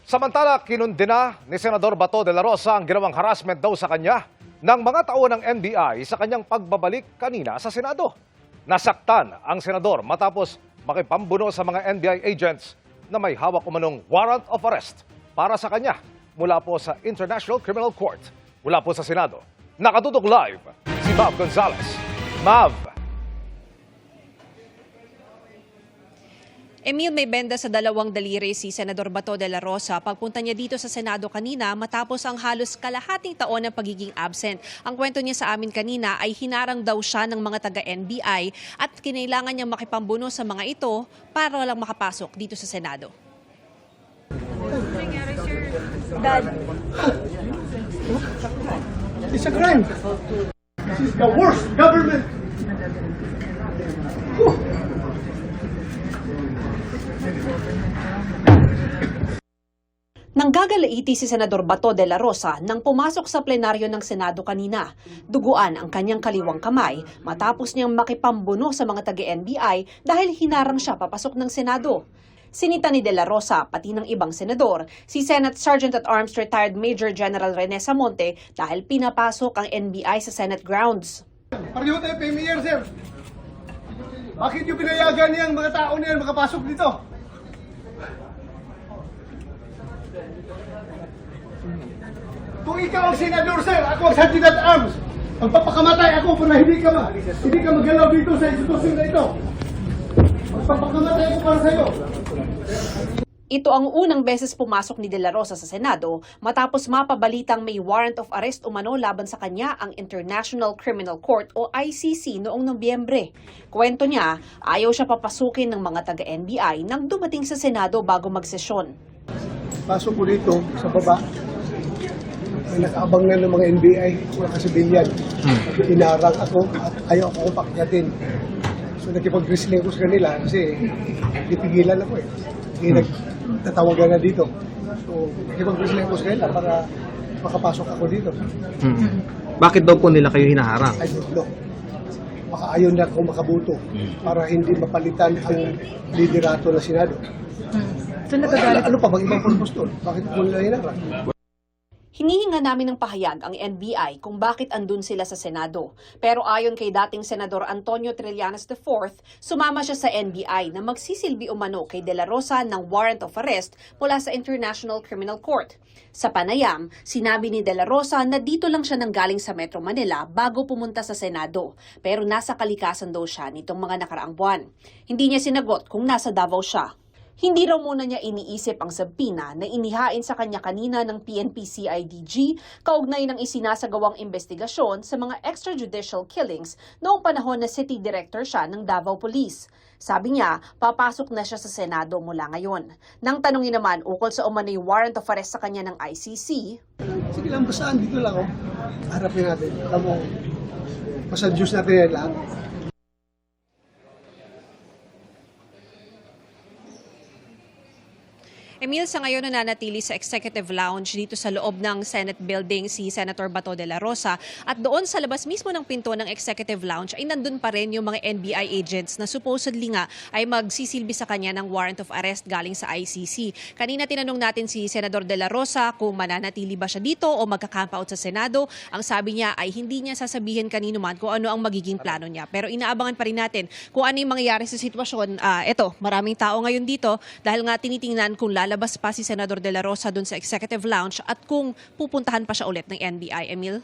Samantala, kinundina ni Senador Bato de la Rosa ang ginawang harassment daw sa kanya ng mga tao ng NBI sa kanyang pagbabalik kanina sa Senado. Nasaktan ang senador matapos makipambuno sa mga NBI agents na may hawak umanong warrant of arrest para sa kanya mula po sa International Criminal Court. Mula po sa Senado, nakatutok live si Mav Gonzalez. Mav! Emil, may benda sa dalawang daliri si Senador Bato de la Rosa pagpunta niya dito sa Senado kanina matapos ang halos kalahating taon ng pagiging absent. Ang kwento niya sa amin kanina ay hinarang daw siya ng mga taga-NBI at kinailangan niyang makipambuno sa mga ito para lang makapasok dito sa Senado. Dad. It's a crime. This is the worst government. Nanggagalaiti si Senador Bato de la Rosa nang pumasok sa plenaryo ng Senado kanina. Duguan ang kanyang kaliwang kamay matapos niyang makipambuno sa mga taga-NBI dahil hinarang siya papasok ng Senado. Sinita ni de la Rosa pati ng ibang senador si Senate Sergeant at Arms retired Major General Rene Samonte dahil pinapasok ang NBI sa Senate grounds. Pareho tayo premier, sir. Bakit yung pinayagan niyang mga tao niyan makapasok dito? Kung ikaw ang senador, sir, ako ang Sergeant at Arms. Magpapakamatay ako para hindi ka magalaw dito sa institusyon na ito. Magpapakamatay ako para sa'yo. Ito ang unang beses pumasok ni De La Rosa sa Senado matapos mapabalitang may warrant of arrest umano laban sa kanya ang International Criminal Court o ICC noong Nobyembre. Kwento niya, ayaw siya papasukin ng mga taga-NBI nang dumating sa Senado bago magsesyon. Pasok ko dito sa baba. May nakaabang na ng mga NBI, mga kasibilyan. Inarang ako at ayaw ako pakyatin. So nakipag-wrestling ko sa kanila kasi pipigilan ako eh. Hindi nagtatawagan na dito. So nakipag-wrestling ko sa kanila para makapasok ako dito. Bakit daw po nila kayo hinaharang? I don't know. Baka ayaw na ako makabuto para hindi mapalitan ang liderato ng Senado. So nagagalit. Ano pa bang ibang purpose doon? Bakit ko nila hinarang? Hinihinga namin ng pahayag ang NBI kung bakit andun sila sa Senado. Pero ayon kay dating Senador Antonio Trillanes IV, sumama siya sa NBI na magsisilbi umano kay De La Rosa ng warrant of arrest mula sa International Criminal Court. Sa panayam, sinabi ni De La Rosa na dito lang siya nanggaling sa Metro Manila bago pumunta sa Senado. Pero nasa kalikasan daw siya nitong mga nakaraang buwan. Hindi niya sinagot kung nasa Davao siya. Hindi raw muna niya iniisip ang sabpina na inihain sa kanya kanina ng PNP-CIDG kaugnay ng isinasagawang investigasyon sa mga extrajudicial killings noong panahon na City Director siya ng Davao Police. Sabi niya, papasok na siya sa Senado mula ngayon. Nang tanungin naman ukol sa umano'y warrant of arrest sa kanya ng ICC, Sige lang, basaan dito lang. Oh. Harapin natin. Alam mo, masadyos natin yan lahat. Emil, sa ngayon nananatili sa Executive Lounge dito sa loob ng Senate Building si Senator Bato de la Rosa at doon sa labas mismo ng pinto ng Executive Lounge ay nandun pa rin yung mga NBI agents na supposedly nga ay magsisilbi sa kanya ng warrant of arrest galing sa ICC. Kanina tinanong natin si Senador de la Rosa kung mananatili ba siya dito o magka-camp out sa Senado. Ang sabi niya ay hindi niya sasabihin kanino man kung ano ang magiging plano niya. Pero inaabangan pa rin natin kung ano yung mangyayari sa sitwasyon. Ito, maraming tao ngayon dito dahil nga tinitingnan kung lalabas pa si Senador de la Rosa dun sa Executive Lounge at kung pupuntahan pa siya ulit ng NBI. Emil?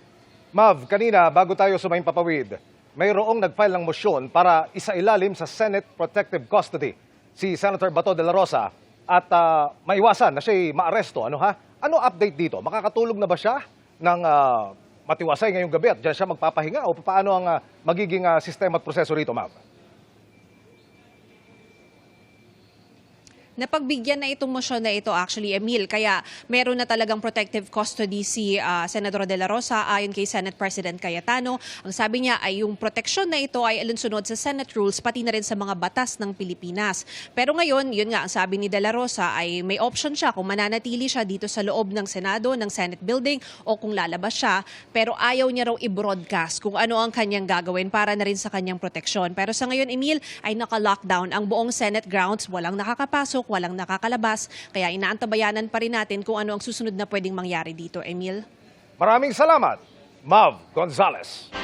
Mav, kanina bago tayo sumayin papawid, mayroong nag-file ng motion para isailalim sa Senate Protective Custody si Senator Bato de la Rosa at maiwasan na siya'y maaresto. Ano update dito? Makakatulog na ba siya ng matiwasay ngayong gabi at dyan siya magpapahinga o paano ang magiging sistema at proseso rito, Mav? Napagbigyan na itong motion na ito actually, Emil. Kaya meron na talagang protective custody si Senador de la Rosa ayon kay Senate President Cayetano. Ang sabi niya ay yung proteksyon na ito ay alinsunod sa Senate rules pati na rin sa mga batas ng Pilipinas. Pero ngayon, yun nga ang sabi ni de la Rosa ay may option siya kung mananatili siya dito sa loob ng Senado, ng Senate building o kung lalabas siya. Pero ayaw niya raw i-broadcast kung ano ang kanyang gagawin para na rin sa kanyang proteksyon. Pero sa ngayon, Emil, ay naka-lockdown ang buong Senate grounds. Walang nakakapasok, walang nakakalabas. Kaya inaantabayanan pa rin natin kung ano ang susunod na pwedeng mangyari dito. Emil? Maraming salamat, Mav Gonzales.